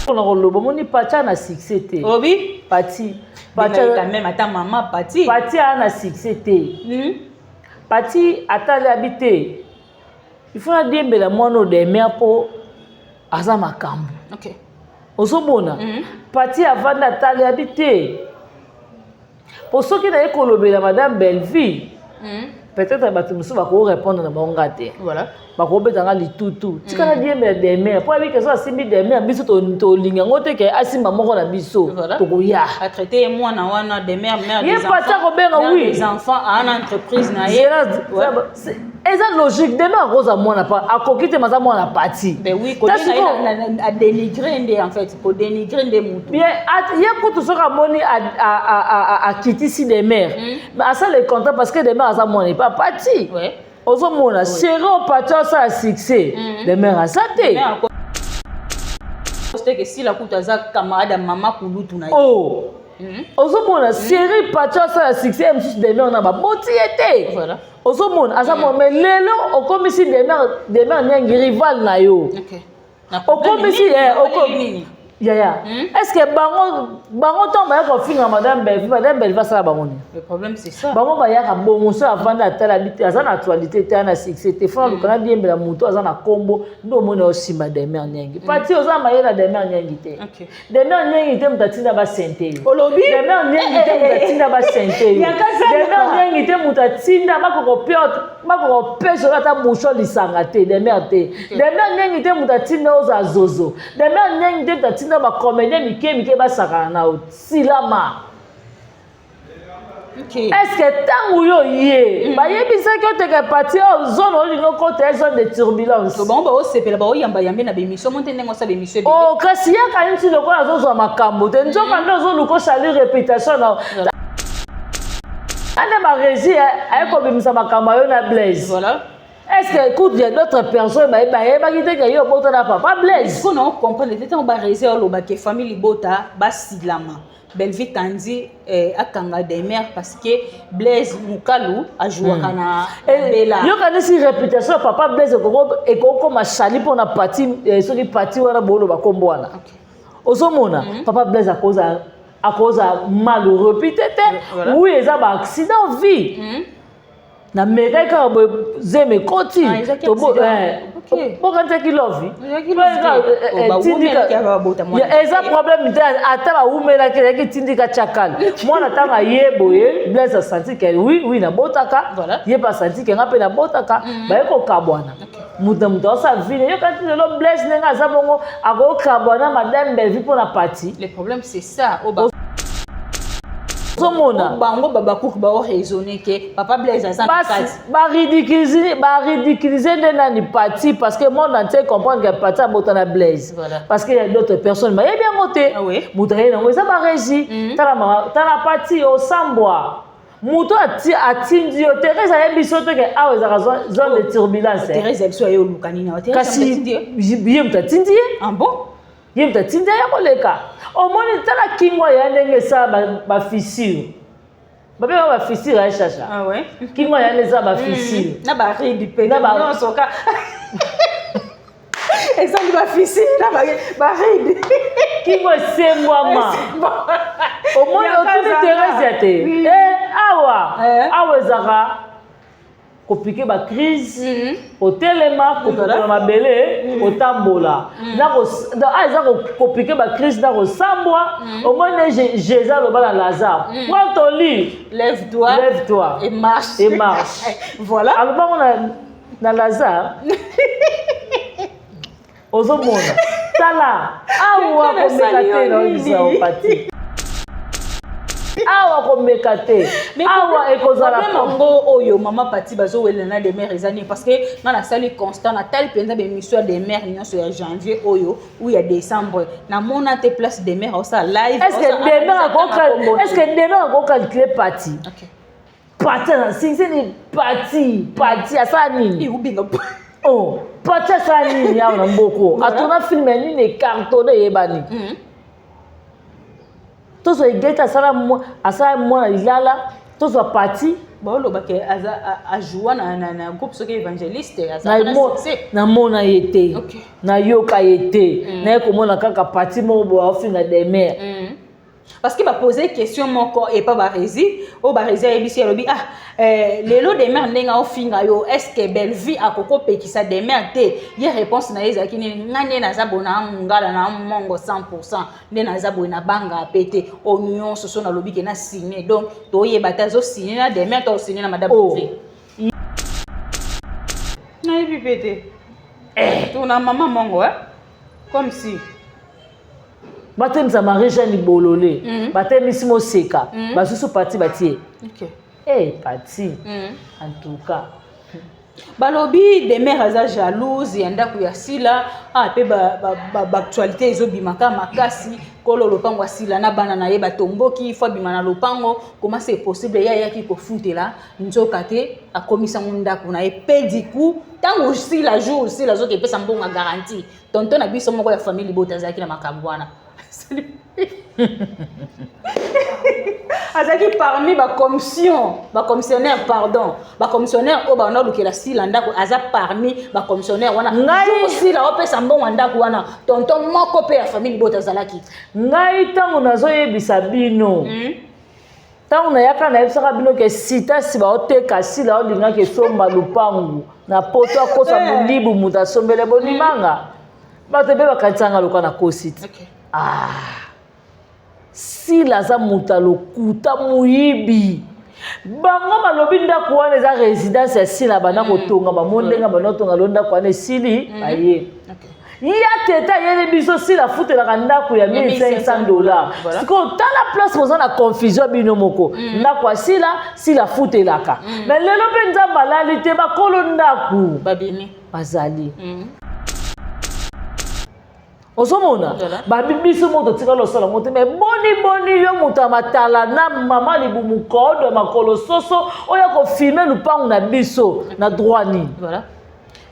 On a le bon ni Patia na succès. Oui. Pati. Patia quand même à ta maman Pati. Patia na succès. Pati atali habité. Il faut dire que la mono de mère pour azama kambu. OK. Ozomona. Pati avant d'atali habité. Pour ceux qui n'avaient pas la madame Belleville, peut-être que vous allez répondre à mon gâté. Voilà. Ba ko betanga litutu tikana die me de mer po abi keso asimi de mer biso to linga ngote ke asimba moko na biso to ko ya a traiter moi na wana de mère des enfants les enfants à une entreprise na ye c'est logique de mer rosa moi na pas akokite maza moi na parti ben oui ko a dénigrer ndé en fait pour dénigrer ndé mutu bien ya ko to soka moni a kitisi de mer mais à ça le content parce que de mer aza moi n'est pas parti ouais. Ozomona série au patron ça succès de mère à santé c'est que si la kutaza camarade maman kulutu na oh ozomona série patron ça succès même de mère na ba motiété voilà ozomona azamo mais lelo okomisi de mère nyangi rival na yo OK okomisi Yaya, est-ce que bango tombe ya kofinga madame Belle va sala bango ni? Le problème c'est ça. Bango ba ya ka bomoso avant d'atala habiter azana actualité te na succès te fa le kana diembela muto azana kombo ndo mona osima de mer nyengi. Pati oza mayela de mer nyengi te. OK. De mer nyengi te mutatinda ba sente. Olobi? De mer nyengi te mutatinda ba sente. De mer nyengi te mutatinda makoko peso ata bouchon lisanga te de mer te. De mer nyengi te mutatinda oza zozo. De mer nyengi te mutatinda ba comédien mike ba sakana o silama. OK. Est-ce que tangu yo yé ba yebisa ki o te parti o zone o lingo côté zone de turbulence. To ba o sepela ba o yamba yambe na bémission monte ndengo sa bémission. Oh kasi ya ka nti loko azozo makambo te nzoka ndo luko sali réputation na ane ba régie ay ko bimisa makambo yo na Blaise. Voilà. Est-ce que écoute il y a d'autres personnes ba kite ke yo bota na papa Blaise. Ko non comprendre te on ba régie o loba ke famille bota ba silama. Belleville tandi akanga des mères parce que Blaise Mukalu a joué kana bela. Yo kana si réputation papa Blaise e ko ma chali pour na parti soki parti wana bolo ba kombo wana. OK. Ozomona papa Blaise à cause malheureux peut-être oui eza ba accident vie. Na meka ka zeme koti to bo bokanta ki lovi tindika ya eza problème ata ba umela ki tindika chakala mwana tanga yebo ye Blaise senti que oui na botaka ye pas senti que ngape na botaka ba yeko kabwana muta sa vie yo quand le Blaise nenga za bongo ako kabwana madame Belleville pour la partie le problème c'est ça bango baba cook ba raisonner que papa Blaise a ba ridiculiser nani parti parce que monde entier comprendre que parti a botana Blaise parce qu'il y a d'autres personnes mais bien monté mutaye na ngeza ba régie tala parti au Sambwa muto atindi yo Thérèse a bisoto que a zone de turbulence Thérèse elle soit yo lukani na Thérèse yem tatindi ah bon yem tatindi ya koleka au moins tala kingwa ya ndenge sa ba fissure babe ba fissure ya chacha ah ouais kingwa ya ndenge sa ba fissure na ba ridi pe na ba soka exemple ba fissure na ba ridi kingwa semwa ma au moins autour Thérèse te awa zaka kopike ba crise otelema kopika mabele otambola eza kopike ba crise na kosambwa au moins Jésus loba na Lazare prends ton lit lève-toi et marche voilà alors na Lazare ozomona tala awa komeka te na isa opati awa komeka te awa ekozala ngo oyo mama Pati bazo welena des mères ezani parce que na sali constant na tel penza be mission des mères nyonso ya janvier oyo ou ya décembre na mona te place des mères au ça live est-ce que demain on calculer Pati OK Pati na singeni Pati asa nini ubinga oh Pati asa nini ya na mboko atona film nini cartonné yebani tout ce geta asala mwana ilala tout ce Pati Bon, a joué na groupe évangéliste, na mona été na yoka été na komona kaka parti mo bo finga des mères parce que ba poser question moko et pas barési o barési a ebisi lobi les lots des mères ndenga o finga yo est-ce que belle vie a koko pekisa des mères te y réponse na ezaki ni ngane na zabona ngala na mongo 100% nde na zabona banga pété oignon soso na lobi ke na signé donc to yebata zo signé na des mères to signé na madame na yebi pété to na maman mongo comme si batemisa marie-jean libolole batemisi moseka basusu parti batie parti en tout cas balobi des mères aza jalouse ya ndako ya sila pe actualité ezobimaka makasi kolo lopango asila na bana na ye batomboki fo bima na lopango comment c'est possible ya yaki kofutela nzoka te akomisa ndako na ye pe du coup tango sila jour sila zoke pesa mbonga garantie tonton na biso moko ya famille botazaki na makambwana azaki parmi commissionnaire pardon commissionnaire o bana lukela sila ndako aza parmi commissionnaire wana ngai sila opesa mbongo ndako wana tonton moko pe ya famille botazalaki ngai tango nazoyebisa bino tango nayaka nayebisaka bino ke sita si baoteka sila olingaki esomba lupangu na poto akosa molibu mutu asombele bonimanga bato mpe bakatisanga loka na kositi sila aza mutu alokuta moyibi bango balobi ndako wana eza résidence ya sila bana kotonga bamondenga banaotonga lo ndako wana esili baye ya teta yele biso sila futelaka ndako ya $1500 siko tala place koza na confusion bino moko ndako ya sila futelaka mais lelo mpe nzambe alali te bakolo ndako bazali osomona babibiso moto tika losala moto mais boni yo moto amatala na mama libumu kodo makolo soso oya kofilme lupangu na biso na droit nini voilà.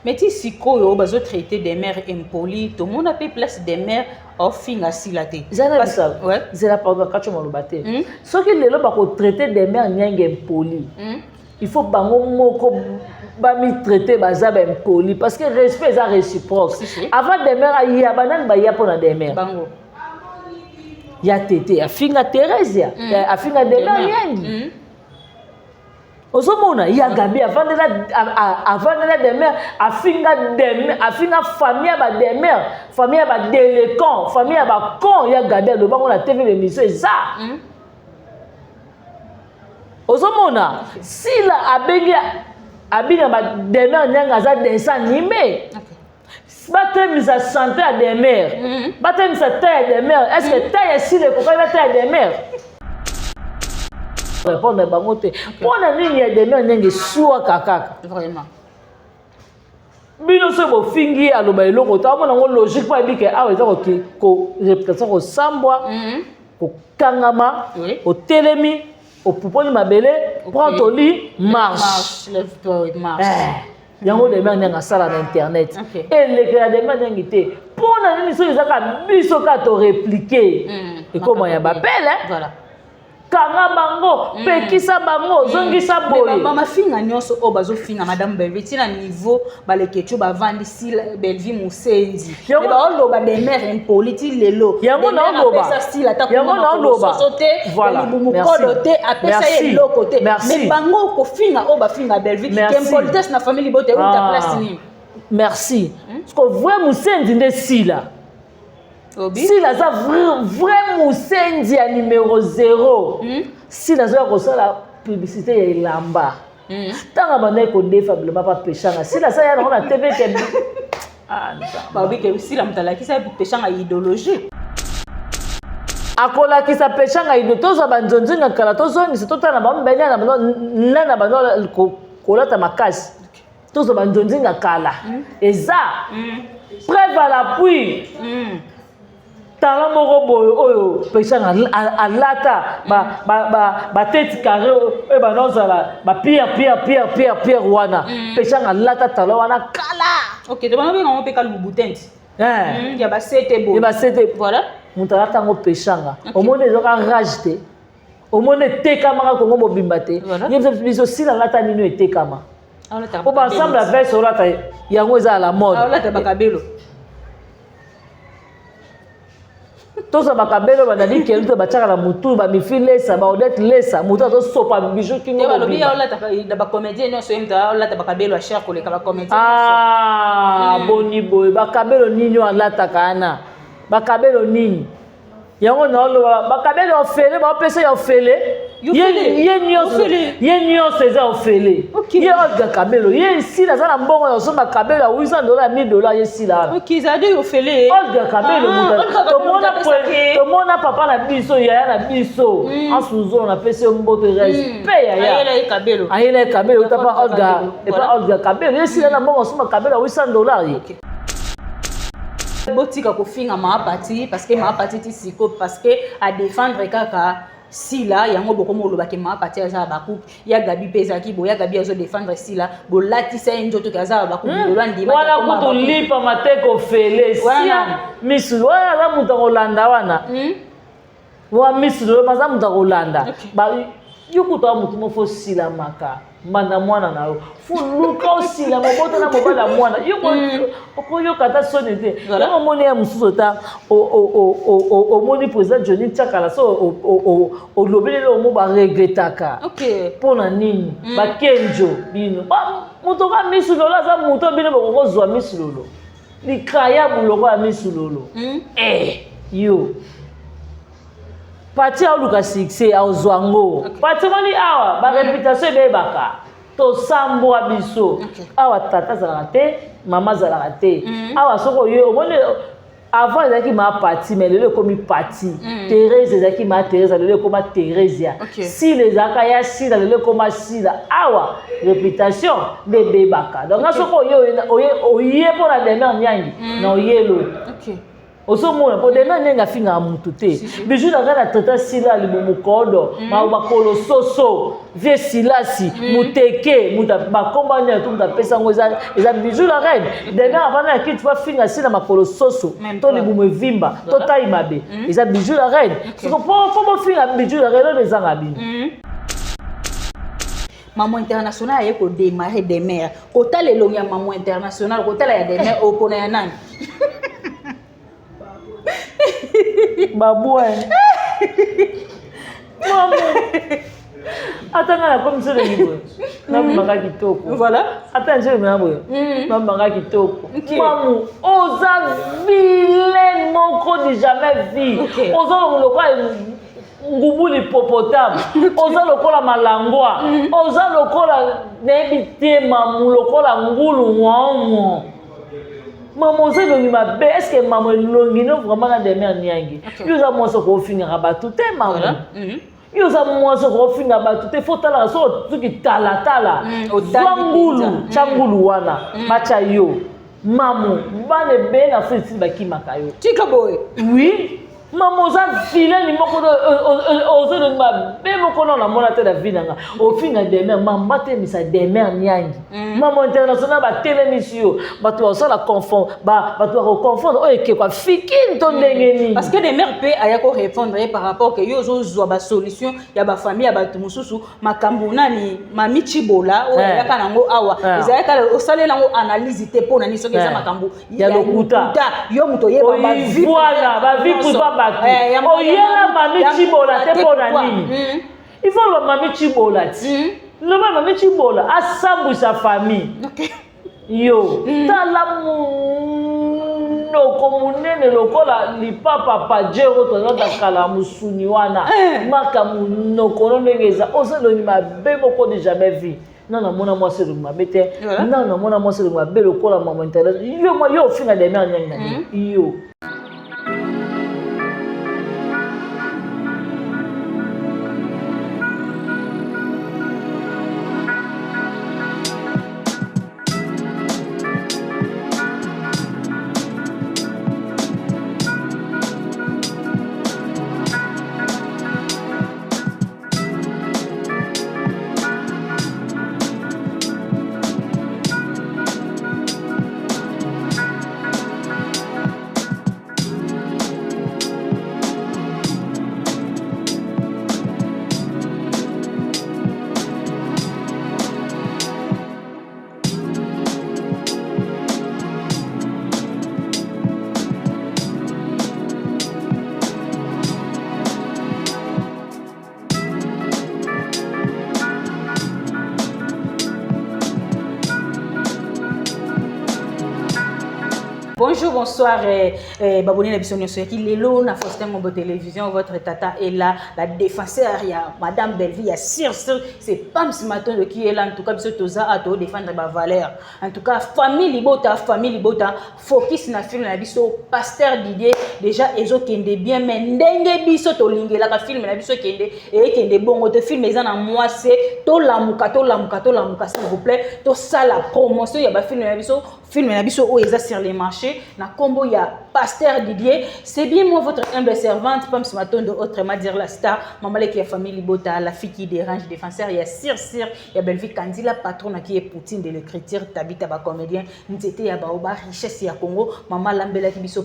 Mais si sikoyo bazo traiter des mères impolies, tout le monde a payé place des mères au fin à silaté. C'est la pardon quand tu m'as le battu. Ce qui est là pour traiter des mères nyang impolies. Il faut bango moko bami traiter bazab impoli parce que respect est réciproque. Avant des mères il y a banane ba ya pona des mères. Bango. Ya tété, a finga Thérèse, a finga des mères nyang. Osomona ya gabi avant de la demeure afinga famille ba demeure famille ba déléquent famille ba con ya gabi le bango la TV l'émission ça osomona si la abinga ba demeure nyanga za dessin animé batem sa santé à demeure batem sa taille à demeure est-ce que taille si le copain la taille à demeure répondre bango te pona nini ya demeur ndenge suwa kakaka vraiment bino se bo fingi aloba eloko ta mona ngo logique pa bike awa eza ko représentation ko sambwa ko kangama o telemi o puponi mabele prend au lit marche yango demeur ndenge sala na internet et le gars demeur ndenge te pona nini so ezaka biso ka to répliquer et comment ya bapele voilà kanga bango pekisa bango zongisa boye mama finga nyonso o bazo finga madame Belviti na niveau balekecho bavandi si Belvi Musenzi mais ba oloba des mères impoliti lelo yango na oloba yango na oloba voilà merci apesa ye loko te mais bango ko finga o ba finga Belvi impolitesse na famille bote ou ta place ni merci parce que vrai Musenzi nde sila si la vrai Musenzi à numéro 0 si la la publicité ya ilamba tanga bana ko défaiblement pas péchanga si la ça ya na TV que ba bi que si la mtala ki sa péchanga idéologie akola ki sa péchanga idéologie tozo banzonzi na kala tozo ni to tana ba mbenya na bana ko kolata makasi tozo banzonzi na kala eza preuve à l'appui talent moko boy oyo peshanga alata ba tête carré e ba nozala ba pierre wana peshanga alata talent wana kala OK to bana benga mpe kalu butenti ya ba sete boy ya ba sete voilà mutalata ngo peshanga au monde ezoka rage te au monde tekama ko ngo bimbate yebisa biso sila lata nino etekama o ba ensemble avec sur lata yango eza la mode lata bakabelo toza bakabelo banani keluto bachaka na mutu ba mifilesa ba odette lesa mutu to sopa bijou kingo ba lobi ya lata ba comédien no so yemta lata bakabelo a cher ko le ka ba comédien boni boy bakabelo nini lata kana bakabelo nini yango na lo bakabelo ofele ba pesa ya ofele ye nyonso eza ofele ye odga kabelo ye sila za na mbongo ya so bakabelo ya $800 $1000 ye sila OK za de ofele odga kabelo tomona papa na biso yaya na biso asuzo na pesa mboto respect yaya ayela kabelo utapa odga kabelo ye sila na mbongo so bakabelo ya $800 ye botika kofinga maapati parce que maapati ti siko parce que à défendre kaka sila yango bokomo olobaki maapati aza bakupe ya gabi pesa ki boya gabi azo défendre sila bolatisa njoto kaza bakupe lolandi wana kutu lipa mateko fele sia misu wana la muta kolanda wana wa misu maza muta kolanda ba yukuta mutu mofo sila maka manda mwana na yo fuluka osila moboto na mobala mwana okoyoka ata soni te yango omoni ya mosusu ta omoni président Johnny Tchakala so olobeleli omo baregretaka mpona nini bakenjo bino moto ka misulolo aza moto bino bokokozwa misulolo likaya buloko ya misulolo yo pati aoluka succès aozwa ngo pati moni awa bareputation ebebaka tosambwa biso awa tata azalaka te mama azalaka te awa soko oyo omoni avant ezalaki maa pati mais lelo ekomi pati Thérèse ezalaki maa Thérèse lelo ekoma Thérèse sila ezalaka ya sila lelo ekoma sila awa réputation nde ebebaka donc nga soko oye mpona Demere Nyangi na oyelo osomona po dena nenga finga mutu te bijou na kana tata sila libumu kodo makolo soso vie silasi muteke muta bakomba nya tu muta pesa ngo eza bijou la reine dena avana ki tu va finga sila makolo soso to libumu vimba to tai mabe eza bijou la reine siko po finga bijou la reine ezanga bino Maman international yeko démarrer Demere kota lelo ya maman international kota la ya Demere opona ya nani babouane maman atanga na comme ça le livre na manga kitoko voilà attends je me boye na manga kitoko maman oza vilaine moko de jamais vu oza lokola ngubu l'hippopotame oza lokola malangwa oza lokola nebi te mamu lokola ngulu ngwango maman oza longi mabe est-ce que maman longi no vraiment na Demere Nyangi yo za mwanso ko finga batu te maman yo za mwanso ko finga batu te fotala so tuki tala ngulu changulu wana bacha yo maman bane be na fiti bakimaka yo tika boy oui maman oza vilaine moko oza longi mabe moko na mona te na vie nanga ofinga Demere mamba te misa Demere Nyangi maman international batelemisi yo bato basala confond bato bakoconfondre oyo ekekwa fikini to ndenge nini parce que Demere mpe aya ko répondre par rapport que yo ozozwa basolution ya bafamille ya bato mosusu makambo nani mami Chibola oyo ayaka nango awa ezalaka osalela yango analyse te mpona nini soki eza makambo ya lokuta yo moto oyeba bavi voilà bavi kupa bato oyela mami Chibola te mpona nini il faut le mami Chibola ti le mami Chibola asambwisa famille yo tala munoko munene lokola lipapa pajero tozaka kala musuni wana maka munoko ndenge eza ozeloni mabe moko de jamais vu nana mona mwasi elongi mabe te nana mona mwasi elongi mabe lokola mama internet yo ofinga Demere Nyangi yo bonjour, bonsoir, Baboni Nabisson qui Lelo, na Faustin Ngombo Télévision, votre tata est là, la défenseur, il y a Madame Belleville, il y a c'est Pam ce matin qui est là, en tout cas, bisous toza à to défendre ma valeur. En tout cas, famille Libota, focus na film na biso, pasteur Didier, déjà, ezo kende bien, mais ndenge biso to lingue la film na biso kende, et kende bon, te film les en moi, c'est to la muka, s'il vous plaît, to ça la promotion, il y a ba film na biso, sur les marchés, na combo il y a pasteur Didier, c'est bien moi votre humble servante, Pam ce matin de autrement dire la star, maman qui a famille Libota, la fille qui dérange, défenseur, il y a Sir, il y a Belleville Kandi, la patronne qui est Poutine de l'écriture, Tabita ba comédien, Nzete ya baoba, richesse ya Congo, maman Lambela qui biso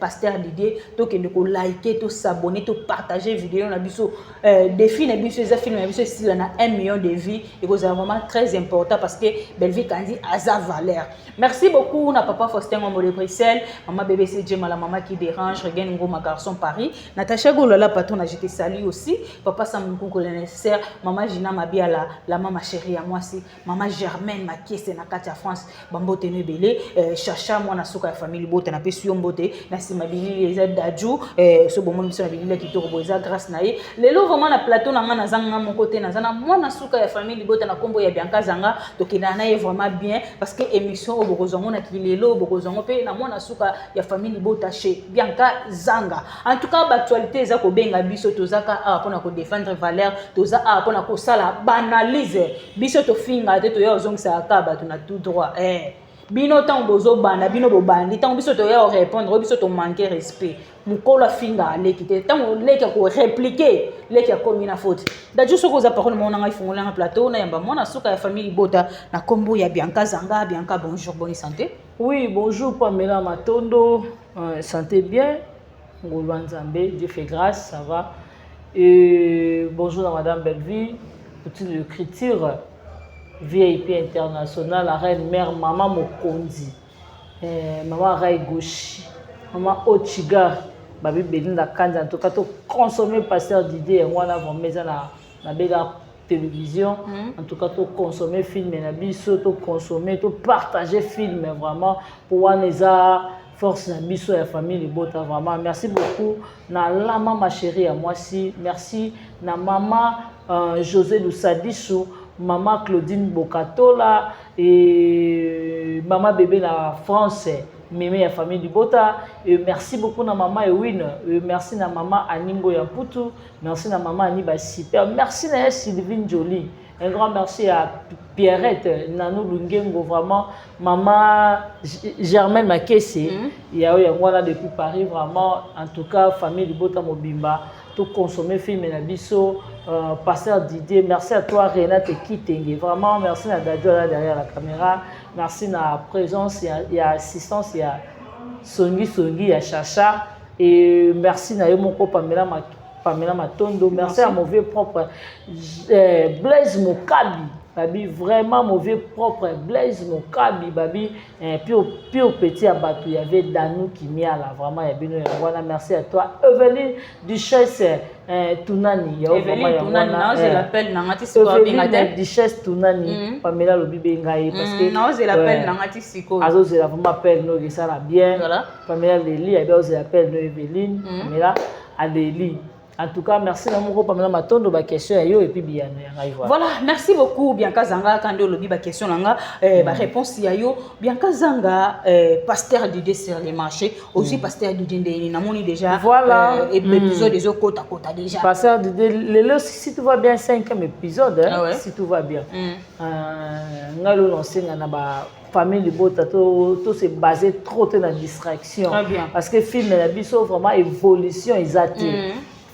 pasteur Didier, to que ne ko liker, to s'abonner, to partager vidéo na biso, défi na biso, les films na biso, si on a 1 million de vues, et vous avez vraiment très important parce que Belleville Kandi a sa valeur. Merci beaucoup, na papa Faustin Ngombo de Bruxelles, maman bébé c'est la maman qui dérange, regagne ma garçon Paris, Natacha Golola patron a jeté salut aussi, papa Samoukou le nécessaire, maman Gina Mabia la maman chérie à moi aussi, maman Germaine ma qui est na Katia France, Bambo Tenu Belé, Chacha moi na souka famille bote na pesu mbote, na simabili les aides d'adjou, ce bon monde sur la bili qui tourne boza grâce naé, les lots vraiment na plateau na ngana zanga mon côté na zana moi na souka famille bote na kombo ya Bianca Zanga, donc il na vraiment bien parce que émission au Borozongo na kilelo Borozongo pe na moi na souka ya famille bota chez Bianca Zanga. En tout cas l'actualité za ko benga biso tozaka a pona ko défendre valeur toza a pona ko sala banaliser biso to finga te to ya ozongisa akaba tuna tout droit bino tant bozo bana bino bo bandi tant biso to ya répondre biso to manquer respect mukolo finga lekite tant leka ko répliquer leka comme une faute da juste ko za parole mon ngai fongola na plateau na yamba mona suka ya famille bota na kombo ya Bianca Zanga. Bianca, bonjour, bonne santé. Oui, bonjour Pamela Matondo, santé bien, Ngolwan Zambé, Dieu fait grâce, ça va. Et bonjour à Madame Belleville, petite écriture, VIP internationale, la reine mère Maman Mokondi, Maman Rai Gauchi, Maman Ochiga, Babi Belinda Kandi, en tout cas, tout consommer pasteur d'idées, moi là, vous mettez na bega télévision, en tout cas, tout consommer film, tout consommer, tout partager film, vraiment, pour voir les force na biso ya famille Libota, vraiment. Merci beaucoup. Na lama ma chérie à moi aussi. Merci na maman José Lusadichou, maman Claudine Bokatola et maman bébé na France. Mémé ya famille Libota, et merci beaucoup na maman Ewin, merci na maman Aningo Yaputu, merci na maman Aniba Super, merci na Sylvine Jolie, un grand merci à Pierrette Nanou Lungengo, vraiment maman Germaine Makesse, il y a eu depuis Paris, vraiment en tout cas famille Libota Mobimba, tout consommer film et Nabiso, pasteur Didier, merci à toi Renate Kitenge, vraiment merci à Dadjo là derrière la caméra. Merci de la présence, il y a assistance, il y a Songi, il y a Chacha. Et merci à mon Pamela Matondo. Merci à mon vieux propre Blaise Mokabi. Babi, vraiment mauvais propre Blaise Mokabi. Babi, puis au petit abattu, il y avait Danou qui m'y a là. Vraiment, il y a bien voilà, merci à toi. Eveline Duchesse Tounani. Eveline Tounani, non, je l'appelle Nangati Siko. Eveline Duchesse Tounani. Pamela Lobi Bengaï. Non, je l'appelle Nangati Siko. Azo, je l'appelle no, ça va bien. Pamela Leli, je l'appelle no Eveline. Pamela Adeli. En tout cas, merci à mon Pamela Matondo ba question et puis bien. Voilà, merci beaucoup Bianca Zanga quand on lobi ba question nanga ba réponse ya yo Bianca Zanga pasteur Didier sur les marchés aussi pasteur Didier na moni déjà voilà épisode des autres côté déjà pasteur Didier le si tout va bien 5e épisode si tout va bien ngalo lancer na ba famille Libota tout c'est basé trop dans la distraction parce que film la biso vraiment évolution exacte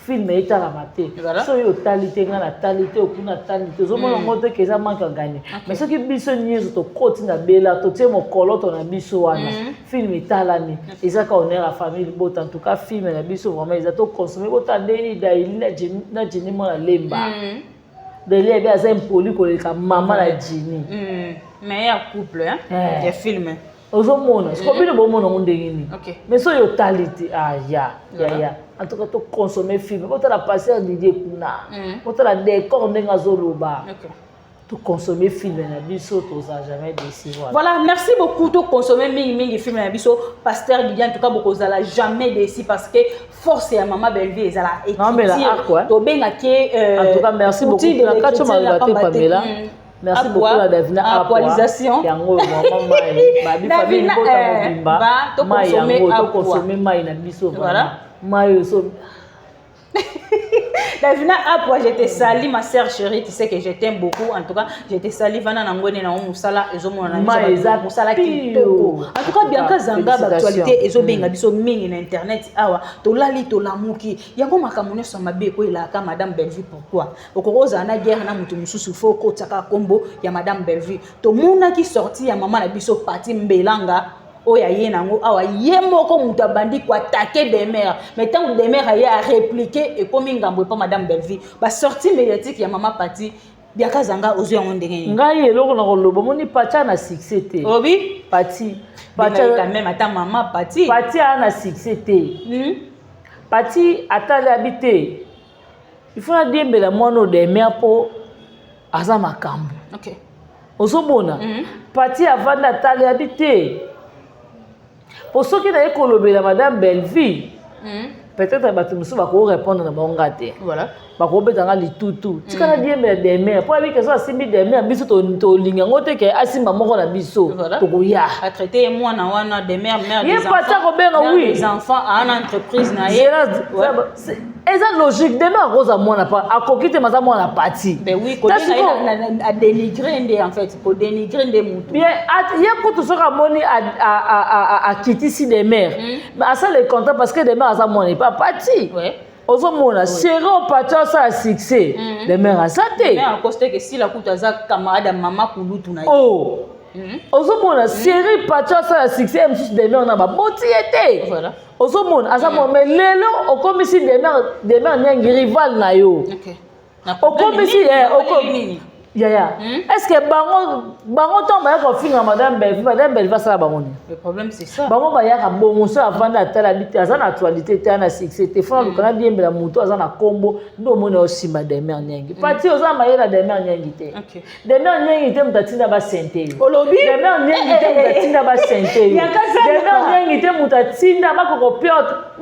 film est à la maté. So yo talité ngana talité okuna talité. Zo mona ngote keza manka gagner. Mais ce qui biso nyezo to koti na bela to tie mo koloto na biso wana. Film est à l'année. Eza ka on est la famille Libota en tout cas film na biso vraiment ils a to consommer bota ndeni da ilina na jini mo na lemba. De lui bien ça impoli ko le ka maman la jini. Mais ya couple hein. Il film. Ozomona, c'est comme le bon monde ndengini. Mais so yo talité ya. En tout cas, tu consommes film. Quand tu as passé à Didier Kuna, quand tu as décor, tu as zoloba. to consommer film na biso to za jamais déçu voilà merci beaucoup to consommer mingi film na biso pasteur Didier en tout cas beaucoup za jamais déçu parce que force ya maman Belleville ezala écriture to benga ke en tout cas merci beaucoup na kacho malate Pamela merci beaucoup la Davina actualisation yango maman mai ba bi famille bota mobimba to consommer mai na biso voilà mai so Davina Apwa, je te salue ma sœur chérie, tu sais que je t'aime beaucoup. En tout cas, je te salue Vana Nangone na Musala et Zomo na Musala kitoko. En tout cas, bien que Zanga actualité et zo benga biso mingi na internet awa to lali to lamuki. Yango makamone so mabe ko ila ka madame Belleville pourquoi? Okoroza na guerre na mutu mususu fo ko tsaka kombo ya madame Belleville. To mona ki sorti ya maman na biso parti mbelanga. Oya ye nango awa ye moko muta bandi ko attaquer des mères mais tant des mères a répliquer et comme ngambo pas madame Belleville ba sortie médiatique ya maman parti biaka zanga ozo yango ndenge ngai eloko na koloba moni pacha na succès te obi parti pacha quand même ata maman parti ana succès te parti atali habité il faut na diembela mono des mères po aza makambo OK ozobona parti avanda atali habité pour ceux qui n'avaient pas madame Belleville, peut-être que vous pouvez répondre à mon gâté. Voilà. Vous pouvez répondre à tout. Si vous avez des mères, pour que ça soit des mères, vous avez des mères, vous avez des mères, à traiter moi des mères, des enfants à une entreprise. Et ça logique, demain, Rose à moi, à coquiller, mais à moi, la partie. Ben oui, à dénigrer, en fait, pour dénigrer des moutons. Bien, il y a pour tout ce qui à quitter ici des mères. Mais à ça, les contents, parce que des mères, à moi, n'est pas parti. Ozo mona sero pacha sa succès les mères à ça té mais à cause que si la kuta za camarade maman kulutu na oh ozo mona série pacha sa succès M6 des mères na ba botiété voilà ozo mona asa mo mais lelo o comme si des mères nyangi rival na yo OK o comme si Yaya, est-ce que bango tombe ya ko finga madame Belleville va ça bango. Le problème c'est ça. Bango ba ya ka bongo so avant d'atteindre l'habitude, ça na actualité te na succès te fa le kana bien bela muto aza na kombo ndo mona aussi madame nyangi. Parti oza mayela de mère nyangi te. OK. De mère nyangi te mutatinda ba sente. Olobi? De mère nyangi te mutatinda ba sente. De mère nyangi te mutatinda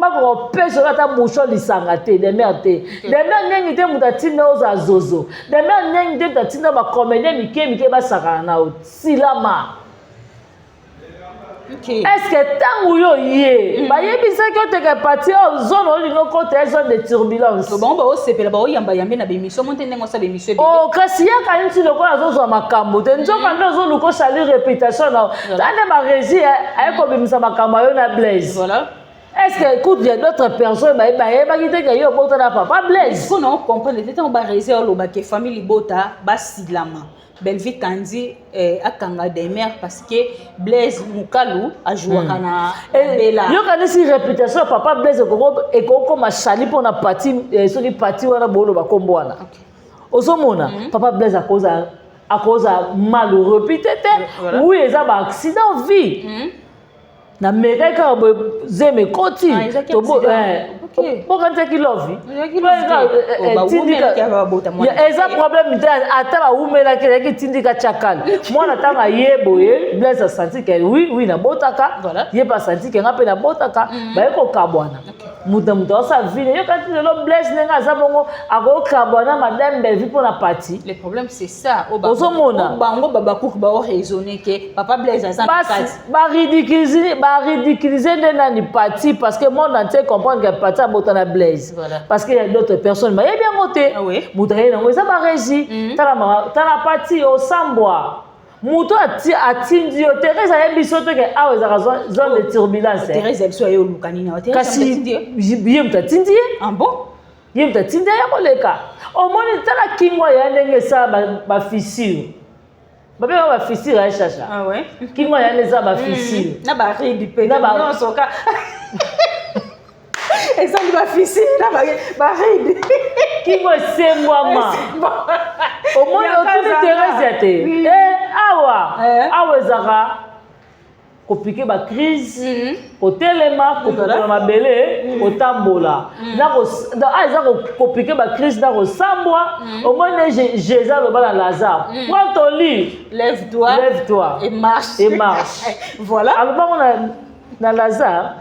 bako peso ata bouchon lisanga te de mère te. De mère nyangi te mutatinda oza zozo. De mère nyangi te mutatinda ba comédien mike ba sakana o silama. OK. Est-ce que tango yo yé ba yebisa ko te ka parti o zone o lingo côté zone de turbulence. Bon ba o sepela ba o yamba na bémission monte ndengo sa bémission. Oh kasi ya ka nti loko azozo makambo te nzoka ndo zo luko salir réputation na. Tande ba régie ay ko bimisa makambo yo na Blaise. Voilà. Est-ce que écoute il y a d'autres personnes ba kite ka yo bota na papa Blaise. Faut non comprendre c'était on ba régie o loba ke famille bota ba silama. Belleville kandi akanga des mères parce que Blaise Mukalu a joué kana Bella. Yo kana si réputation papa Blaise et ko ma chali pour na parti soki parti wana bolo ba kombo wana. Ozomona papa Blaise à cause malheureux peut-être oui eza ba accident vie. Na meka ka zeme koti to bo bo kanta ki love ya eza problème te ata ba umela ke tindika chakala mwana tanga yebo ye Blaise senti que oui na botaka ye pas senti que ngape na botaka ba ko kabwana muta sa vie yo kanti le Blaise nenga za bongo ako kabwana madame Belleville pour la partie. Le problème c'est ça au bango baba cook ba raisonner que papa Blaise a ça ba ridiculiser nani parti parce que monde entier comprendre que parti a botana Blaise parce qu'il y a d'autres personnes mais il y a bien monté muta na ngeza ba régie tala parti au Sambwa muto atindi yo Thérèse a biso te que a za zone de turbulence Thérèse elle soit yo lukani na kasi yem tatindi ah bon yem tatindi ya koleka au monde tala kingwa ya ndenge sa ba fissure babe ba fissure ya chacha ah ouais kingwa ya ndenge sa ba fissure na ba ridi pe na ba soka exemple ba fissure na ba ridi kingwa semwa ma au monde autour de Thérèse ya te awa zaka kopiquer ba crise kotelema kopiquer mabele kotambola na eza kopiquer ba crise na kosambwa au moins Jésus le bala Lazare prends ton lit lève-toi et marche voilà alors on na Lazare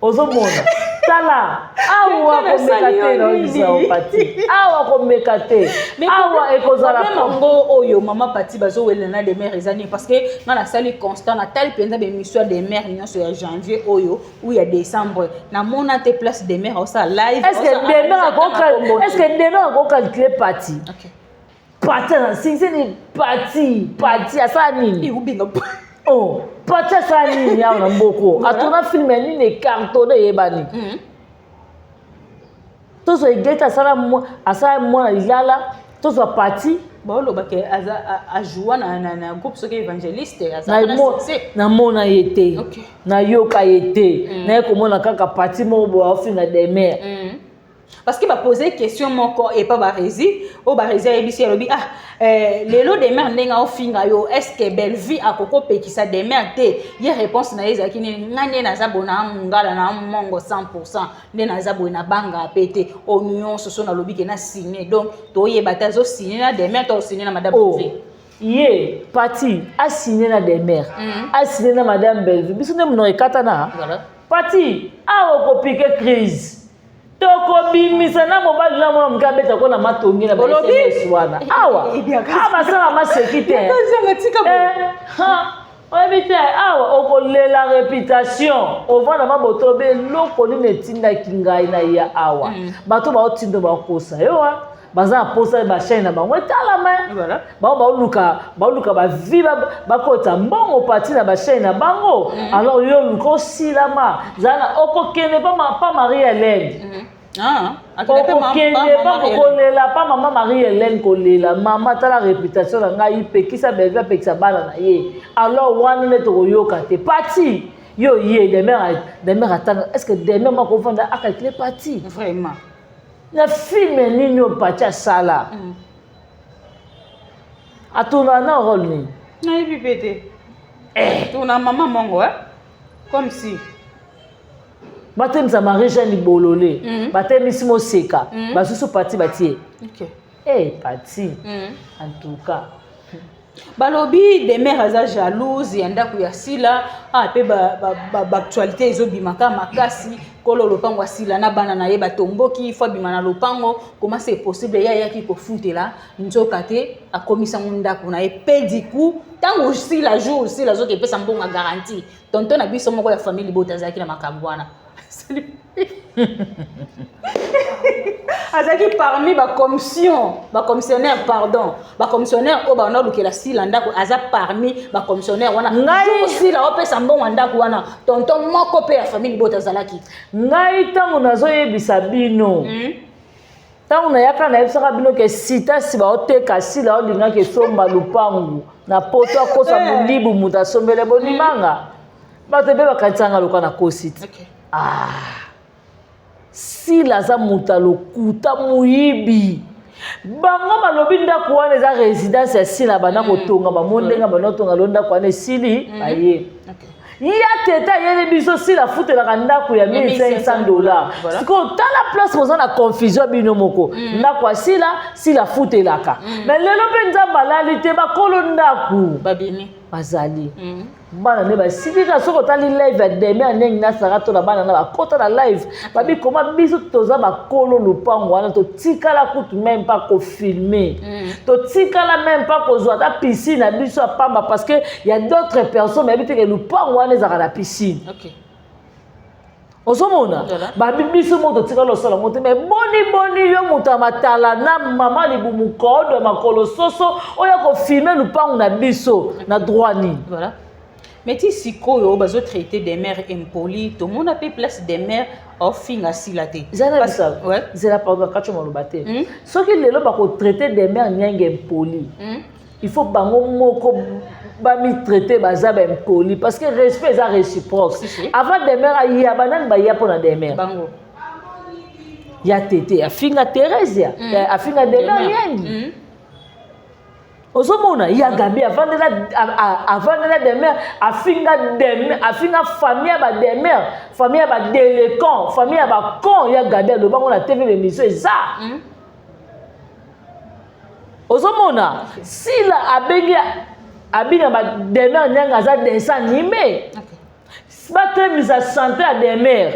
ozomona tala awa komekate na isa opati awa komekate awa ekozala ngo oyo mama pati bazo welena des mères ezani parce que na la salle constant na tali penza be mission des mères nyonso ya janvier oyo ou ya décembre na mona te place des mères ça live est-ce que demain on calculer parti parti na c'est parti asa nini oh pata sani ya na mboko atuna film ni cartonné yebani to so egeta sala mwana ilala to so parti bolo bake a jouer na groupe soki évangéliste na mona yete na yoka yete na komona kaka parti mo bo ofina des mères parce que va poser question moko et pas barezi o barezi ebisi lobi lelo des mères ndenga ofinga yo est-ce que belle vie akoko pekisa des mères te ye réponse na ezaki ni ngane na zabona mungala na mongo 100% nde na zabona banga pété oignon soso na lobi ke na signé donc to yebata zo signé na des mères to signé na madame Belleville ye parti a signé na des mères a signé na madame Belleville biso ne mno ekatana parti a okopike crise toko bimisa na mobali na mwa mkabeta kona matongi na SMS wana awa abasala masekite Obite awa okolela réputation ovana maboto be loko ni netinda kingai na ya awa bato ba otindo ba kosa yoa baza posa ba chaîne na bango etala ma voilà ba luka ba viba ba kota mbongo parti na ba chaîne na bango alors yo luko silama zana okokene pa Marie-Hélène pas maman Marie-Hélène kolela maman ta la réputation na ngai pekisa bebe pekisa bana na ye alors wana ne to yoka te parti yo ye des mères attendre est-ce que des mères ma confondre à calculer parti vraiment na film nini o parti sala atuna na rôle ni na ipipete tuna maman mongo comme si batemisa Marie-Jeanne Libololé batemisi Moseka basusu parti batie parti en tout cas balobi des mères aza jalouse yanda kuyasila pe ba actualité ezobima ka makasi kolo lopango asila na bana na ye batomboki fo bima na lopango comment c'est possible ya yaki ko futela nzoka te akomisa ndako na ye pe du coup tango aussi la jour aussi la zoke pesa mbonga garantie tonton na biso moko ya famille botazaki na makabwana azaki parmi ba commissionnaire pardon ba commissionnaire o ba na lukela sila ndako aza parmi ba commissionnaire wana ngai sila opesa mbongo ndako wana tonton moko pe ya famille botazalaki ngai tango nazoyebisa bino tango nayaka nayebisaka bino ke sita si baoteka sila olinga ke somba lupangu na poto akosa molibu mutu asombele bonimanga bato mpe bakatisanga loka na kositi si laza muta lokuta muyibi bango balobi ndako wana eza résidence ya sila bana kotonga bamondenga banotonga londa kwa ne sili baye ya teta yele biso sila futelaka ndako ya $1,500 siko tala place moza na confusion bino moko ndako ya sila futelaka mais lelo mpe nzambe alali te bakolo ndako babini bazali bana ne basifika soko tali live ya demain ndenge nasaka to na bana na bakota na live babi koma biso toza bakolo lupango wana totikala kutu même pas kofilmer totikala même pas kozwa ta piscine na biso ya pamba parce que y a d'autres personnes mais biteke lupango wana ezaka na piscine osomona babi biso mo totikala losala mote mais boni yo moto matala na mama libumu kodo makolo soso oya kofilmer lupango na biso na droit ni voilà. Mais si sikoyo bazo traiter des mères impolies, tout le monde a pris place des mères au fin à silaté. Ouais. C'est la pardon quand tu m'as lobaté. Ce qui les loba ko traiter des mères nyang impolies. Il faut bango moko ba mi traiter baza ba impoli parce que respect est réciproque. Avant des mères ayi abanan ba ya pona des mères. Bango. Ya tété, a finga Thérèse, a finga des mères nyang. Osomona ya Gabi avant de la demeure afinga famille ba demeure famille ba déléquent famille ba con ya Gabi le bango la TV l'émission ça Osomona si la abinga ba demeure nyanga za dessin animé Batem sa santé à des mères.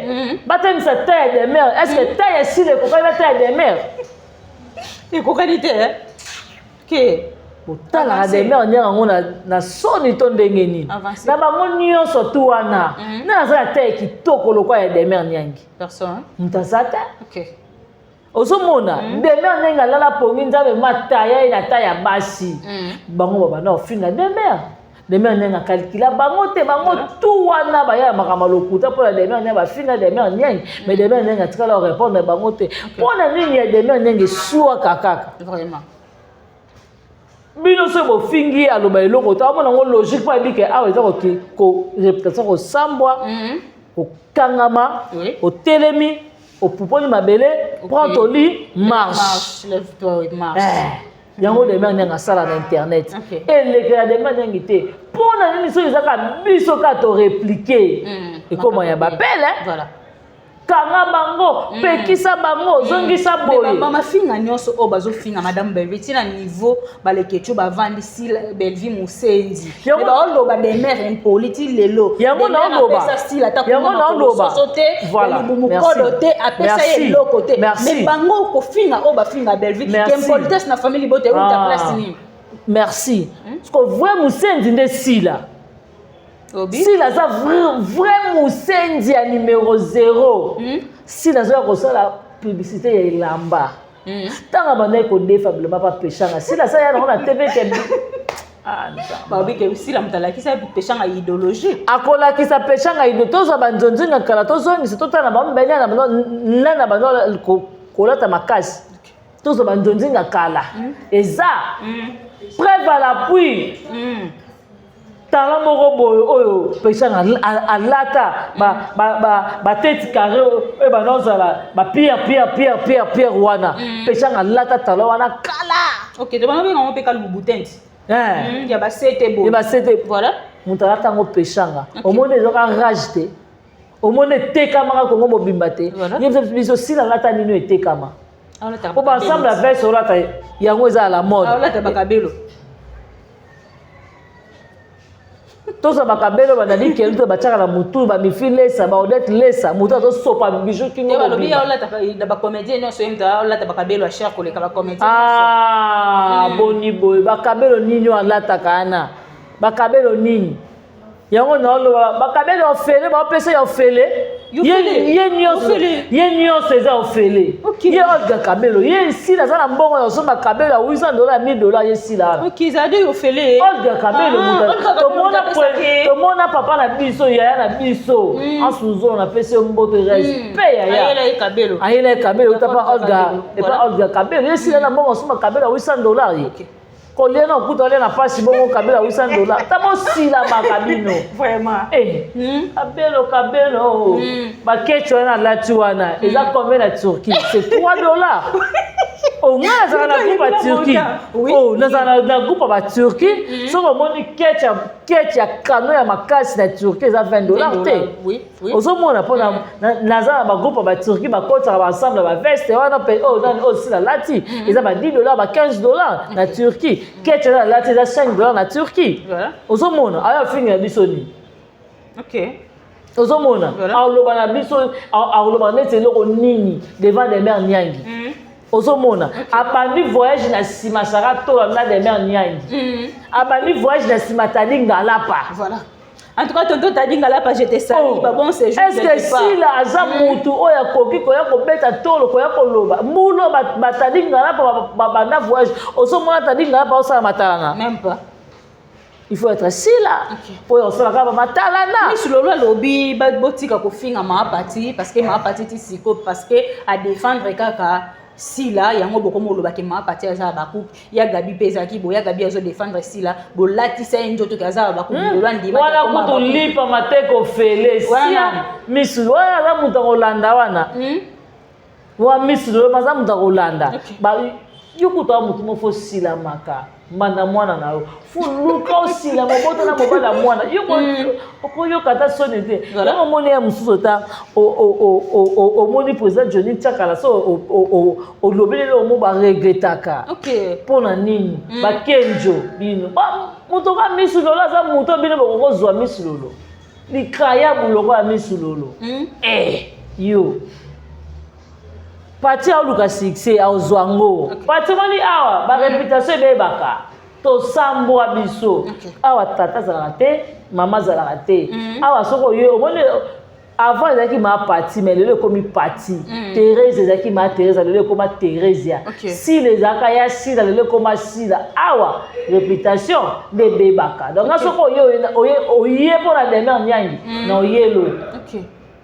Batem sa taille des mères. Est-ce que taille est si le coca la taille des mères? Et qualité hein? Que Tala des mères on na soni to ndengeni. Na bango nyonso tu wana. Na za taille ki toko lokwa ya des mères nyangi. Personne. Mtasata? OK. Osomona des mères nyenga lala pongi nzabe mataya ina taille basi. Bango baba na finga des mères. Des mères n'ont calculé bango te bango tout wana ba ya makama lokuta pour des mères n'ont fina des mères n'ont mais des mères n'ont tika leur répondre bango te pour na nini ya des mères n'ont soa kaka vraiment bino se bo fingi aloba eloko ta mona ngo logique pas dire que ah eza ko réputation ko sambwa ko kangama au telemi au pouponi mabele prend ton lit marche lève-toi et marche yango de mère nga sala na internet et les gars de mère ngité pour na nini so ezaka biso ka to répliquer et comment ya bapel voilà kanga bango pekisa bango zongisa boye mama finga nyonso o bazo finga madame Belvi na niveau balekecho bavandi si Belvi Musenzi mais ba oloba des mères impoliti lelo yango na oloba yango na oloba voilà merci apesa le côté mais bango ko finga o ba finga Belvi impolitesse na famille bote ou ta place ni merci parce que vrai Musenzi nde sila si la za vrai Musenzi à numéro 0 si la za ko la publicité ya ilamba tanga bana ko défaiblement pas péchanga si la za ya na TV que ba bi ke si la mtala ki sa péchanga idéologie akola ki sa péchanga idéologie tozo banzonzi na kala tozo ni to tana ba mbenya na na ba ko lata makasi tozo banzonzi na kala eza preuve à l'appui tala moko boy oyo peshanga alata ba tête carré e ba nozala ba pia wana peshanga alata tala wana kala OK to bana benga mo pe kalu butenti ya ba sete bo ya ba sete voilà mutala tango peshanga au monde ezoka rage te au monde tekama ko ngo mobimba te yebisa biso sila lata nino etekama po ba ensemble avec sur lata yango eza la mode alata bakabelo toza bakabelo banani kelito bachaka na mutu ba mifilesa ba odette lesa mutu to sopa bijou kingo ba lobi ya olata ba comédien no so yemta olata bakabelo a cher koleka ba comédien boni boy bakabelo nini alata kana bakabelo nini yango na lo bakabelo ofele ba pesa ya ofele ye nyonso eza ofele ye olga kabelo ye sila za na mbongo ya somba kabelo ya $800 $1000 ye sila OK za de ofele olga kabelo tomona papa na biso yaya na biso asuzo na pese mboto respect yaya ayela kabelo utapa olga kabelo ye sila na mbongo ya somba kabelo ya $800 ye kolia na kuta ole na pasi bongo kabelo $800 tamo sila makabino vraiment kabelo bakecho na lati wana eza combien na Turquie c'est $3 au moins ça na groupe à Turquie oh na groupe à Turquie so moni ketcha kano ya makasi na Turquie eza $20 te oui ozomona pona na za ba groupe ba Turquie ba kota ba ensemble ba veste wana pe oh sila lati eza ba $10 ba $15 na Turquie ketcha na lati eza $5 na Turquie ozomona aya finga bisoni OK ozomona aloba na biso aloba neti eloko nini devant des mères nyangi ozomona abandi voyage na sima sara to na des mères nyangi abandi voyage na sima talinga lapa voilà en tout cas tonton talinga lapa j'étais sali ba bon séjour est-ce que si la aza mutu oya koki koya kobeta tolo koya koloba mbulo batalinga lapa babanda voyage ozomona talinga lapa osala matalanga même pas il faut être si là pour on sala ka matalana ni sulolo lobi ba botika ko finga ma parti parce que ma parti ti siko parce que à défendre kaka si là yango boko mo loba ke ma parti za ba coupe ya Gabi pesa ki bo ya Gabi azo défendre si là bo latisa njoto kaza ba coupe lo landi ba wala kuto lipa mateko fele sia misu wala la muta Holanda wana wa misu lo maza muta Holanda ba yokuta mutu mo fo sila maka mana mwana na yo fo luka osila moboto na mobala mwana yoko yokata soni te yango moni ya mususu ta omoni président Johnny Tchakala so olobelele omo baregretaka mpona nini bakenjo bino mutu ka misulolo aza mutu bino bokozwa misulolo likaya buloko ya misulolo yo pati aoluka succès aozwango pati moni awa bareputation ebebaka tosamboa biso awa tata azalaka te mama azalaka te awa soko yo omoni avant ezalaki ma pati mais lelo ekomi pati Thérèse ezalaki ma Thérèse lelo ekoma Thérèse sila ezalaka ya sila lelo ekoma sila awa réputation nde ebebaka donc nga soko oye mpona Demere Nyangi na oyelo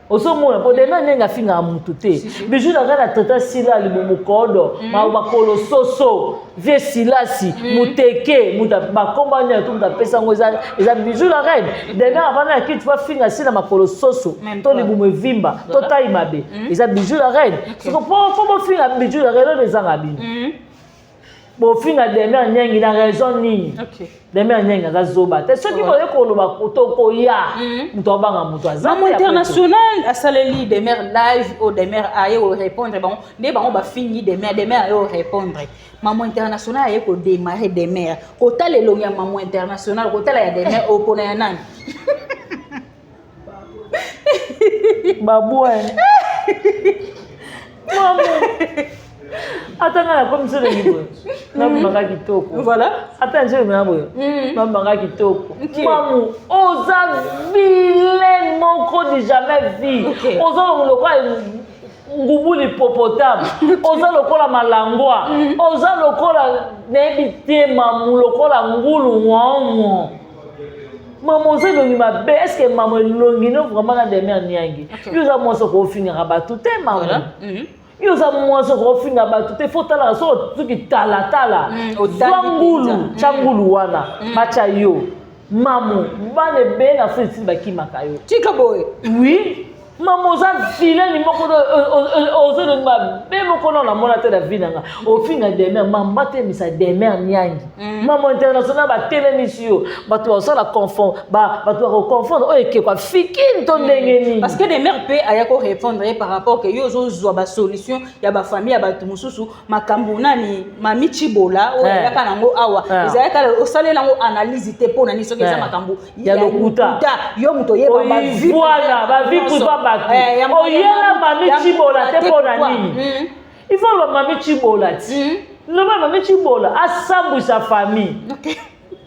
osomona po Demere Nyangi afingaka mutu te bijou na kaka tata sila libomokodo makolo soso vie silasi muteke mutu bakomba nyana to mutu apesa yango eza bijou la reine Demere avanda ya kiti bafinga sila makolo soso to libumu evimba to tayi mabe eza bijou la reine soko po bofinga bijou la reine oyo ezanga bino bofinga Demere Nyangi na raison nini Demere Nyangi aza zoba te soki boye koloba tokoya mutu abanga mutu aza Maman international asaleli Demere live o Demere aye o répondre bango nde bango bafingi Demere aye o répondre Maman international aye ko démarrer Demere kotala elongi ya Maman international kotala ya Demere opona ya nani babou maman atanga na comme ça le niveau na manga kitoko voilà attends je me nabo na manga kitoko maman oza vilain moko de jamais vu oza lokola ngubu l'hippopotame oza lokola malangwa oza lokola nebi te maman lokola ngulu ngomwo maman oza longi mabe est-ce que maman longi no vraiment na Demere Nyangi yo za mo so ko finira bato te maman yo za mwanzo kofinga bato te fotala so tuki tala zwangulu changulu wana bacha yo mamu bane bena fiti bakimaka yo tika boy oui maman oza vilain moko ozo de ma be moko na mona te la vinanga ofinga Demere mamba te misa Demere Nyangi maman international ba télémission bato osala confond bato ko confondre o eke kwa fikini to ndenge nini parce que Demere pe aya ko répondre par rapport que yo zo zwa ba solution ya ba famille ya bato mususu makambo nani mami Chibola o ya kana ngo awa ezaya kala osalela ngo analyse te pona ni soki eza makambo ya lokuta yo muto yeba ba vie voilà ba vie pour ba oyela mami Chibola te mpona nini il faut ba mami Chibola ti loba mami Chibola asambwisa famille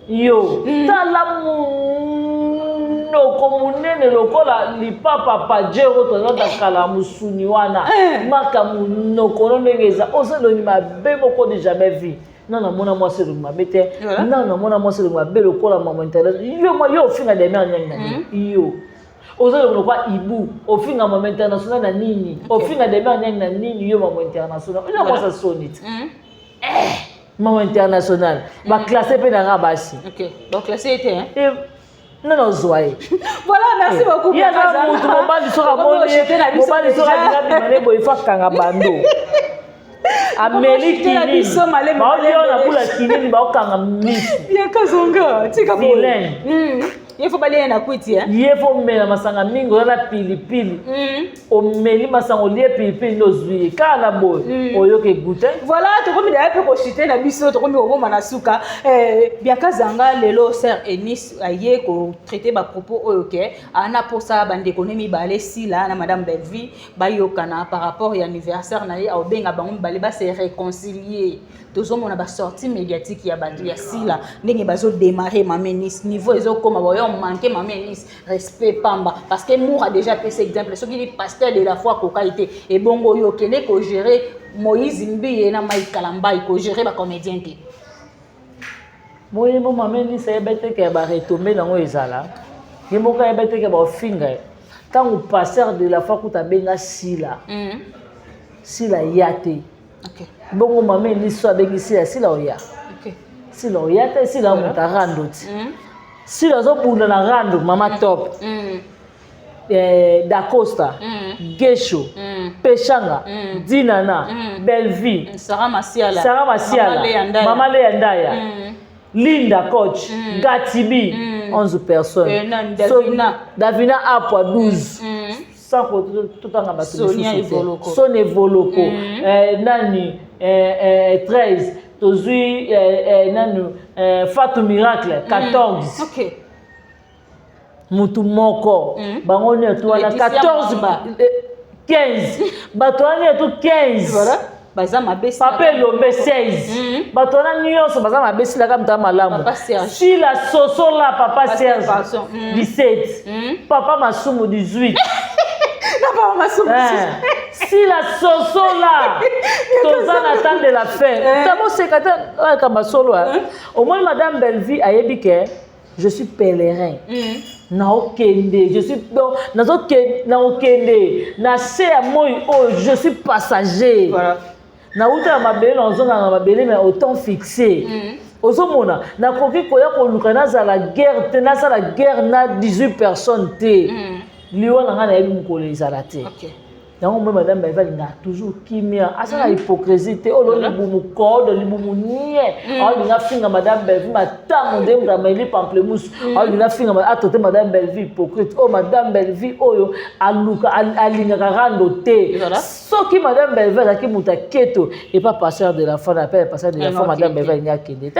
yo tala munoko munene lokola lipapa pajero tozata kala musuni wana maka munoko ndenge eza oseloni mabe moko de jamais vu non mona moi c'est le mabe te non mona moi c'est le mabe lokola maman internet yo ofinga Demere Nyangi yo ozo lokwa ibu ofinga Maman international na nini ofinga Demere Nyangi na nini yo Maman international ona kwa sa sonite Maman international ba classer pe na rabasi ba classer était non zoye voilà merci beaucoup ya za mutu mobali soka mobali soka bimane boy fakanga bando ameli kini baona pula kini baokanga misi ya kazonga tika vilain yefo balé na kwiti yefo mela masanga mingo na pilipili omeli masanga lie pilipili nozwi kala boy oyoke goûter voilà to komi da pe ko chiter na biso to komi oboma na suka biaka zanga lelo ser Enis aye ko traiter ba propos oyoke ana posa bande konomi balé sila na madame Belvi bayokana par rapport ya anniversaire na ye obenga bango balé ba se réconcilier tozomona ba sortie médiatique ya bandi ya sila ndenge bazo démarrer mamenis niveau ezokoma boyo manquer mamenis respect pamba parce que Mour a déjà fait cet exemple ce qui est pasteur de la foi kokalité et bongo yo kene ko gérer Moïse Mbiye na Mike Kalamba ko gérer ba comédien té moye mo mamenis e bete ke ba retomber nango ezala yemo ka e bete ke ba finga tango pasteur de la foi kuta benga sila sila yate OK bongo mamenis so bengi sila oya OK sila oya te sila mutarando ti sila zo bunda na rando mama top Da Costa Gesho pe Peshanga, Dinana, Belleville, Sarah Masiala, Maman Léandaya, Linda Coach, Gatibi, 11 personnes. Davina Apua, 12. Sans tout en Sonia Evoloko. Sonia Evoloko. Nani, 13. Tozui, Fatou Miracle, 14. Ok. Mutu Moko, Bangoni à toi, 14, 15. Batouani à tout 15. Voilà. Papa Lombe 16. Batona Nyos, Bazama Bessi la Gamta Malam. Si la Soso là, Papa Serge 17. Papa Masumu 18. Papa Masumu 18. Si la Soso là, Tozan attend de la fin. D'abord, c'est quand Masolo. Au moins, Madame Belleville a dit que je suis pèlerin. Je suis je suis passager. Voilà. Na uta mabele na zonga na mabele mais autant fixé. Ozomona na koki koya ko lukana za la guerre tenasa la guerre na 18 personnes té. Liwa na ngana yebi mukolo ezala té. OK. Donc madame Belleville n'a toujours kimia asa la hypocrisie té olo libumu code libumu nie. On a finga madame Belleville matam ndem za meli pamplemousse. On a finga atote madame Belleville hypocrite. Oh madame Belleville oyo aluka alinga rando té. Soki madame Belleville aki muta keto et pas passeur de la femme appelle passeur de la femme madame Belleville nya kende.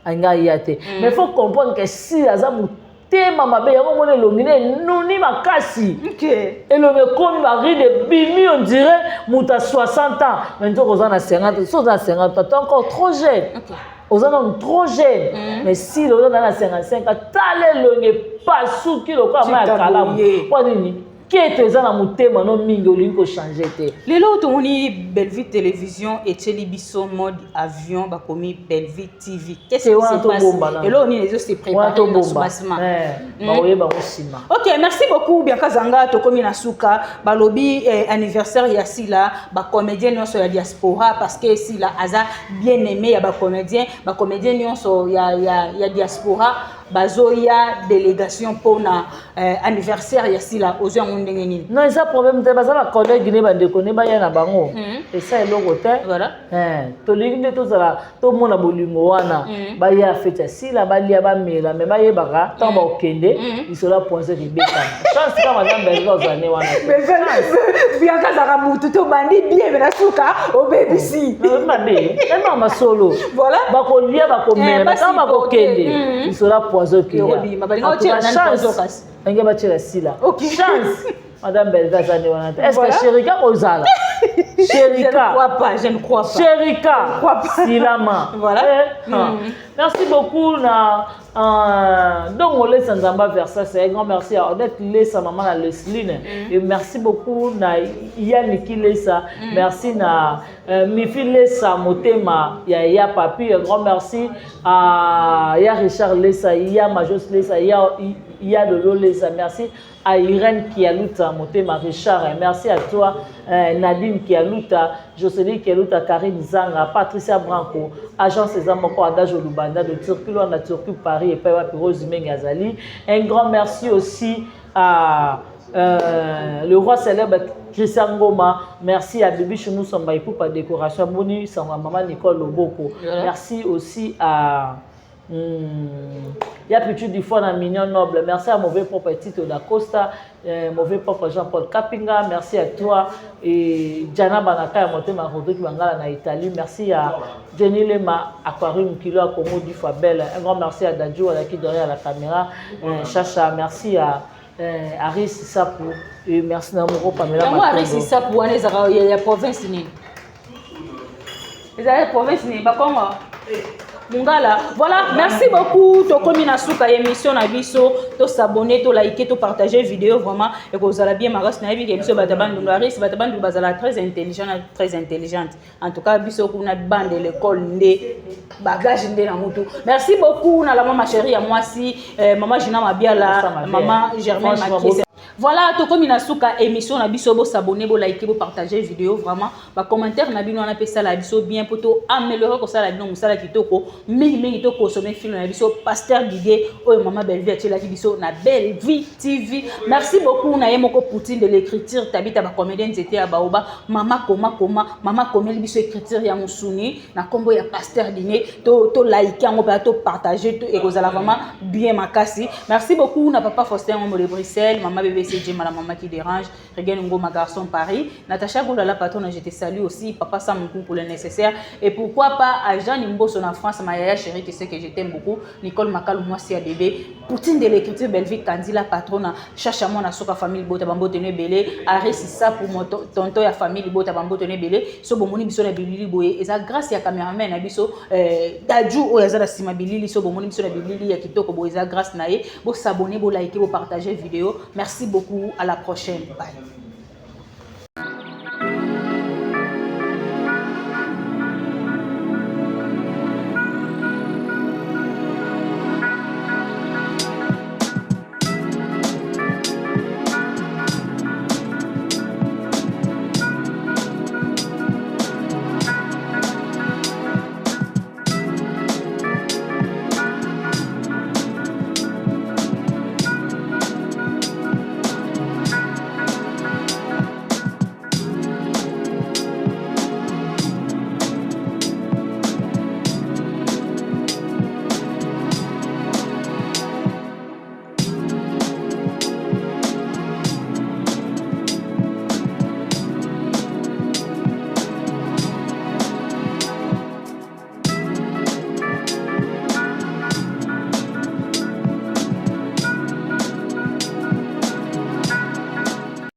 Anga yate. Mais faut comprendre que si azamu tema mabe yango mona lomine nuni makasi. OK. Et le komi mari de bimi on dirait muta 60 ans. Maintenant aux ans à 50, aux ans à 50 ans, encore trop jeune. OK. Aux ans trop jeune. Mais si le dans à 55 ans, talé le pas sous qui le quoi ma kala. Quoi nini? Qu'est-ce que ça mutema no mingi olingo changer té. Lelo to moni Belleville télévision et Télébiso mode avion ba komi Belleville TV. Qu'est-ce qui se passe? Et là on est se préparer pour ce passement. OK, merci beaucoup Bianca Zanga to komi na suka ba lobby anniversaire ya sila ba comédien nyonso ya diaspora parce que sila aza bien aimé ya ba comédien nyonso ya diaspora bazoya délégation pour na anniversaire ya sila ozo ngondenge nini. Non, ça problème te baza ba collègue ne bande ko ne ba ya na bango. Et ça est logo te. Voilà. To lingi to zala to mona bolingo wana ba ya fete sila ba lia ba mela mais ba ye baka tant ba okende isola pointer de beta. Chance ka madame Belleville zane wana. Mais bien ka zara mutu to bandi bien na suka o BBC. Non mabe. Non ma solo. Voilà. Ba ko lia ba ko mela tant ba ko kende isola pointer que. Chance. Enga ba tira sila. Chance. Madame Belleville zane wana. Est-ce que Chérika ozala? Chérika. Je ne crois pas. Chérika. Silama. Voilà. Merci beaucoup. Donc, on laisse Nzamba vers ça. C'est un grand merci à Odette Lessa, maman à Lesline. Et merci beaucoup à Yannick Lessa. Merci à Mifi Lessa, Motema, ya Papi. Un grand merci à Richard Lessa, ya Majos Lessa, ya Lolo Lessa. Merci à Irène Kialuta, Motema Richard. Merci à toi, Nadine Kialuta, Jocelyne Kialuta, Karine Zanga, Patricia Branco, Agence Ezamoko Adajo Lubanda de Turquie, la Turquie, Paris et Païwa Rose Mengazali. Un grand merci aussi à le roi célèbre Christian Ngoma. Merci à Bibi Chounou Sambaï pour la décoration. Boni Samba Maman Nicole Loboko. Merci aussi à Y'a plus du fois dans Mignon Noble. Merci à mauvais propre Tito da Costa, mauvais propre Jean-Paul Kapinga. Merci à toi et Diana Banaka et Motema Rodrigue Bangala na Italie. Merci à Jenny Lema Aquarium Kilo à Congo du Fabel. Un grand merci à Dadjo qui derrière la caméra. Chacha, merci à Aris Sapou et merci à Namoro Pamela. Moi Aris Sapou, il y a la province ni. Il y a la province ni. Bah comment? Mungala. Voilà, merci beaucoup. Tokomi na suka émission na biso, to s'abonner, to liker, to partager vidéo vraiment et que vous allez bien maras na bi émission batabandu Aris, batabandu bazala très intelligente. En tout cas, biso kuna bande de l'école ndé bagage ndé na mutu. Merci beaucoup na la maman chérie à moi si maman Gina Mabiala, maman Germaine Makiese. Voilà, to comme na suka émission na biso bo s'abonner, bo liker, bo partager vidéo vraiment. Ba commentaire na bino na pesa la biso bien pour to améliorer comme ça la bino musala kitoko. Mingi to consommer film na biso Pasteur Didier oyo Maman Belle-Vie atela biso na Belle-Vie TV. Merci beaucoup na yemoko Poutine de l'écriture tabita ba comédienne c'était à Baoba. Mama komeli biso écriture ya musuni na kombo ya Pasteur Didier to liker ngo ba to partager to ekozala vraiment bien makasi. Merci beaucoup na papa Faustin de Bruxelles, maman bébé CJ, ma maman qui dérange, regarde ngo ma garçon Paris, Natacha Goulala patronne, je te salue aussi, papa Sam pour le nécessaire et pourquoi pas à Jean Nimboso en France, ma yaya chérie qui sait que je t'aime beaucoup, Nicole Makal moi c'est bébé, Poutine de l'écriture Belle-Vie Candila patronne, chacha mon asoka famille bota bambo tene belé, Aris ça pour mon tonton ya famille bota bambo tene belé, so bomoni biso na bilili boye, et ça grâce ya cameraman na biso Dadju o ya za sima bilili so bomoni biso na bilili ya kitoko boye ça grâce na ye, bo s'abonner, bo liker, bo partager vidéo. Merci beaucoup, à la prochaine. Bye.